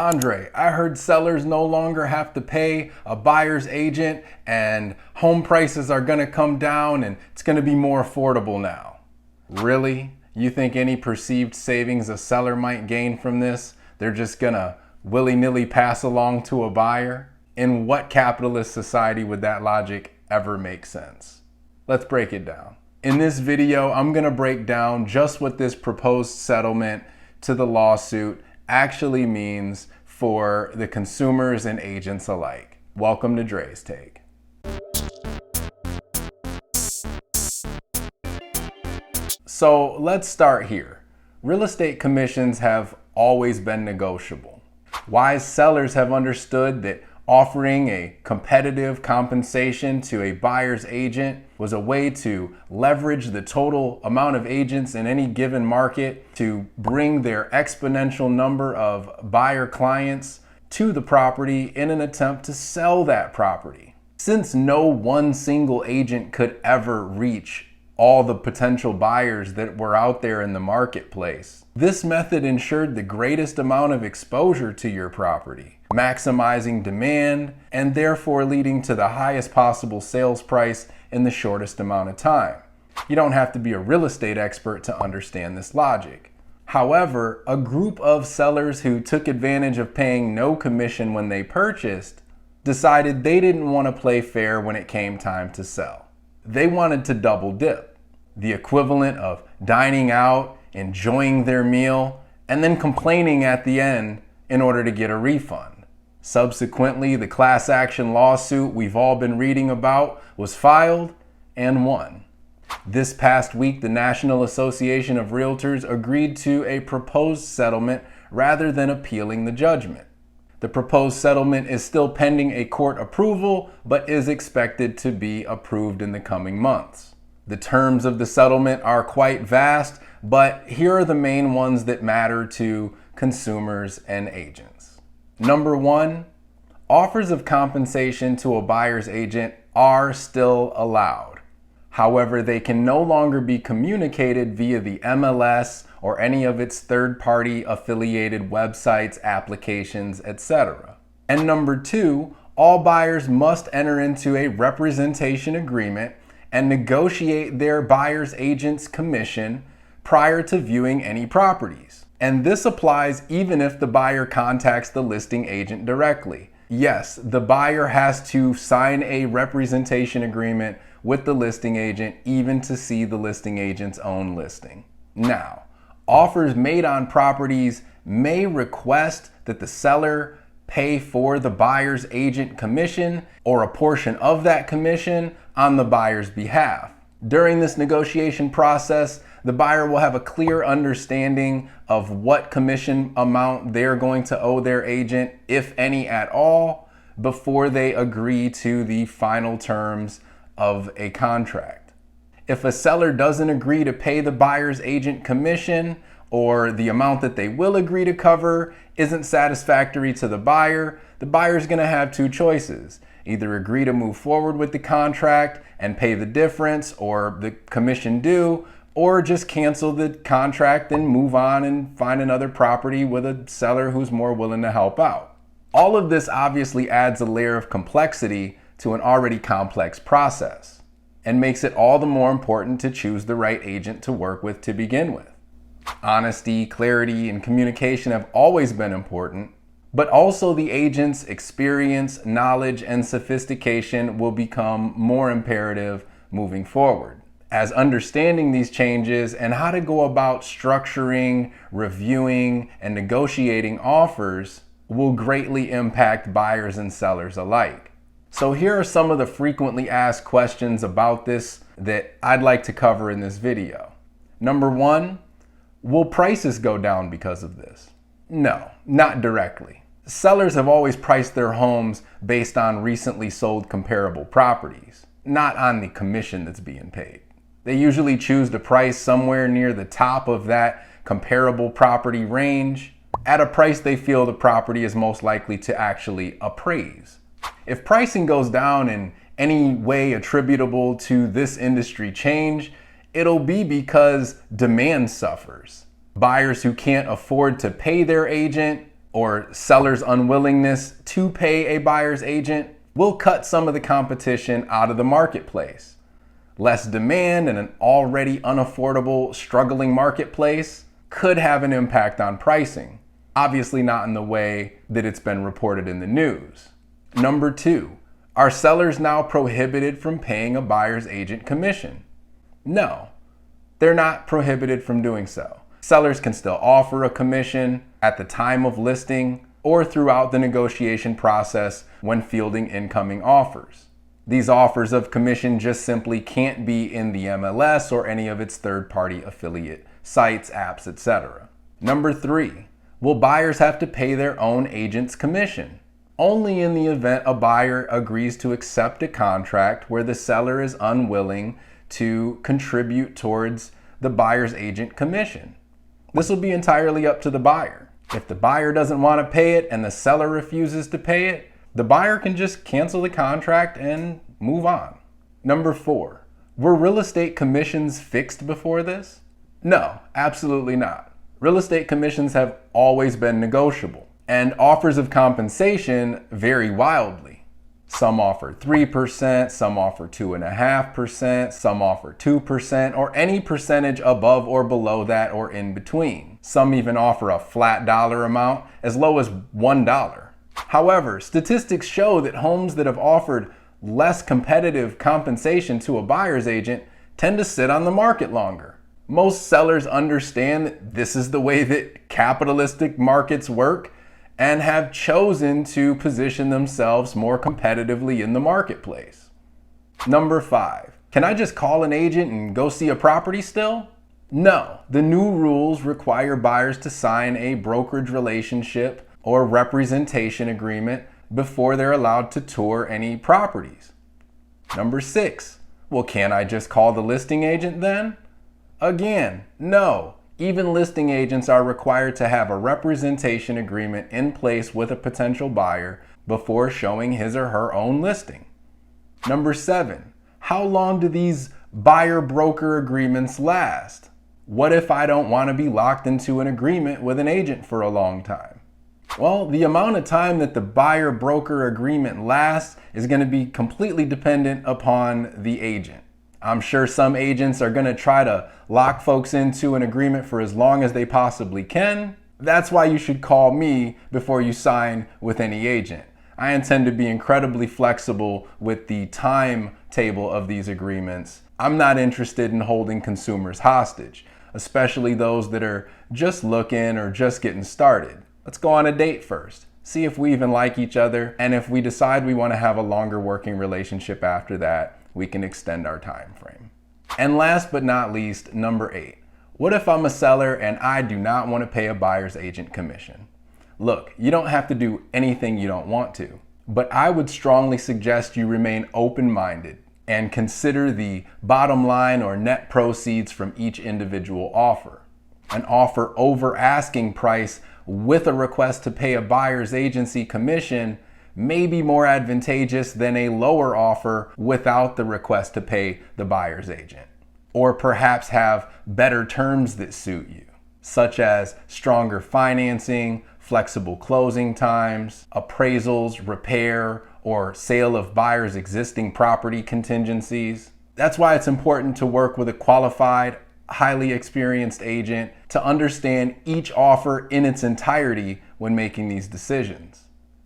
Andre, I heard sellers no longer have to pay a buyer's agent and home prices are gonna come down and it's gonna be more affordable now. Really? You think any perceived savings a seller might gain from this, they're just gonna willy-nilly pass along to a buyer? In what capitalist society would that logic ever make sense? Let's break it down. In this video, I'm gonna break down just what this proposed settlement to the lawsuit actually means for the consumers and agents alike. Welcome to Dre's Take. So let's start here. Real estate commissions have always been negotiable. Wise sellers have understood that offering a competitive compensation to a buyer's agent was a way to leverage the total amount of agents in any given market to bring their exponential number of buyer clients to the property in an attempt to sell that property. Since no one single agent could ever reach all the potential buyers that were out there in the marketplace, this method ensured the greatest amount of exposure to your property, maximizing demand and therefore leading to the highest possible sales price in the shortest amount of time. You don't have to be a real estate expert to understand this logic. However, a group of sellers who took advantage of paying no commission when they purchased decided they didn't want to play fair when it came time to sell. They wanted to double dip, the equivalent of dining out, enjoying their meal, and then complaining at the end in order to get a refund. Subsequently, the class action lawsuit we've all been reading about was filed and won. This past week, the National Association of Realtors agreed to a proposed settlement rather than appealing the judgment. The proposed settlement is still pending a court approval, but is expected to be approved in the coming months. The terms of the settlement are quite vast, but here are the main ones that matter to consumers and agents. Number one, offers of compensation to a buyer's agent are still allowed. However, they can no longer be communicated via the MLS or any of its third-party affiliated websites, applications, etc. And number two, all buyers must enter into a representation agreement and negotiate their buyer's agent's commission prior to viewing any properties. And this applies even if the buyer contacts the listing agent directly. Yes, the buyer has to sign a representation agreement with the listing agent even to see the listing agent's own listing. Now, offers made on properties may request that the seller pay for the buyer's agent commission or a portion of that commission on the buyer's behalf. During this negotiation process, the buyer will have a clear understanding of what commission amount they're going to owe their agent, if any at all, before they agree to the final terms of a contract. If a seller doesn't agree to pay the buyer's agent commission, or the amount that they will agree to cover isn't satisfactory to the buyer's going to have two choices. Either agree to move forward with the contract and pay the difference or the commission due, or just cancel the contract and move on and find another property with a seller who's more willing to help out. All of this obviously adds a layer of complexity to an already complex process and makes it all the more important to choose the right agent to work with to begin with. Honesty, clarity, and communication have always been important, but also the agent's experience, knowledge, and sophistication will become more imperative moving forward, as understanding these changes and how to go about structuring, reviewing, and negotiating offers will greatly impact buyers and sellers alike. So here are some of the frequently asked questions about this that I'd like to cover in this video. Number one, will prices go down because of this? No, not directly. Sellers have always priced their homes based on recently sold comparable properties, not on the commission that's being paid. They usually choose to price somewhere near the top of that comparable property range at a price they feel the property is most likely to actually appraise. If pricing goes down in any way attributable to this industry change, it'll be because demand suffers. Buyers who can't afford to pay their agent or seller's unwillingness to pay a buyer's agent will cut some of the competition out of the marketplace. Less demand in an already unaffordable, struggling marketplace could have an impact on pricing. Obviously not in the way that it's been reported in the news. Number 2, are sellers now prohibited from paying a buyer's agent commission? No, they're not prohibited from doing so. Sellers can still offer a commission at the time of listing or throughout the negotiation process when fielding incoming offers. These offers of commission just simply can't be in the MLS or any of its third-party affiliate sites, apps, etc. Number 3, will buyers have to pay their own agent's commission? Only in the event a buyer agrees to accept a contract where the seller is unwilling to contribute towards the buyer's agent commission. This will be entirely up to the buyer. If the buyer doesn't want to pay it and the seller refuses to pay it, the buyer can just cancel the contract and move on. Number 4, were real estate commissions fixed before this? No, absolutely not. Real estate commissions have always been negotiable, and offers of compensation vary wildly. Some offer 3%, some offer 2.5%, some offer 2%, or any percentage above or below that or in between. Some even offer a flat dollar amount as low as $1. However, statistics show that homes that have offered less competitive compensation to a buyer's agent tend to sit on the market longer. Most sellers understand that this is the way that capitalistic markets work and have chosen to position themselves more competitively in the marketplace. Number 5, can I just call an agent and go see a property still? No, the new rules require buyers to sign a brokerage relationship or representation agreement before they're allowed to tour any properties. Number 6, well, can't I just call the listing agent then? Again, no. Even listing agents are required to have a representation agreement in place with a potential buyer before showing his or her own listing. Number 7, how long do these buyer-broker agreements last? What if I don't want to be locked into an agreement with an agent for a long time? Well, the amount of time that the buyer-broker agreement lasts is going to be completely dependent upon the agent. I'm sure some agents are going to try to lock folks into an agreement for as long as they possibly can. That's why you should call me before you sign with any agent. I intend to be incredibly flexible with the timetable of these agreements. I'm not interested in holding consumers hostage, especially those that are just looking or just getting started. Let's go on a date first. See if we even like each other, and if we decide we want to have a longer working relationship after that, we can extend our time frame. And last but not least, number 8. What if I'm a seller and I do not want to pay a buyer's agent commission? Look, you don't have to do anything you don't want to, but I would strongly suggest you remain open-minded and consider the bottom line or net proceeds from each individual offer. An offer over asking price with a request to pay a buyer's agency commission may be more advantageous than a lower offer without the request to pay the buyer's agent. Or perhaps have better terms that suit you, such as stronger financing, flexible closing times, appraisals, repair, or sale of buyer's existing property contingencies. That's why it's important to work with a qualified, highly experienced agent to understand each offer in its entirety when making these decisions.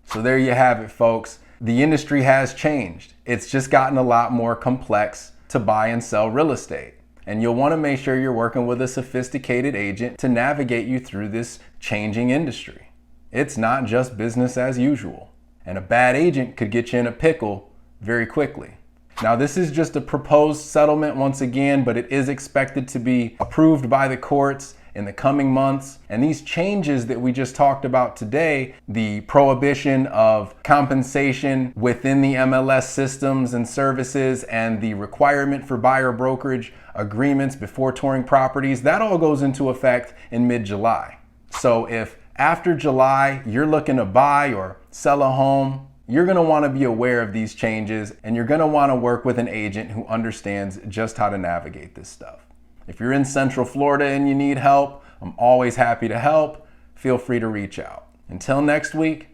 So there you have it, folks. The industry has changed. It's just gotten a lot more complex to buy and sell real estate. And you'll want to make sure you're working with a sophisticated agent to navigate you through this changing industry. It's not just business as usual. And a bad agent could get you in a pickle very quickly. Now, this is just a proposed settlement once again, but it is expected to be approved by the courts in the coming months. And these changes that we just talked about today, the prohibition of compensation within the MLS systems and services and the requirement for buyer brokerage agreements before touring properties, that all goes into effect in mid-July. So if after July you're looking to buy or sell a home, you're going to want to be aware of these changes, and you're going to want to work with an agent who understands just how to navigate this stuff. If you're in Central Florida and you need help, I'm always happy to help. Feel free to reach out. Until next week,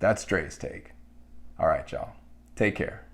that's Dre's take. All right, y'all. Take care.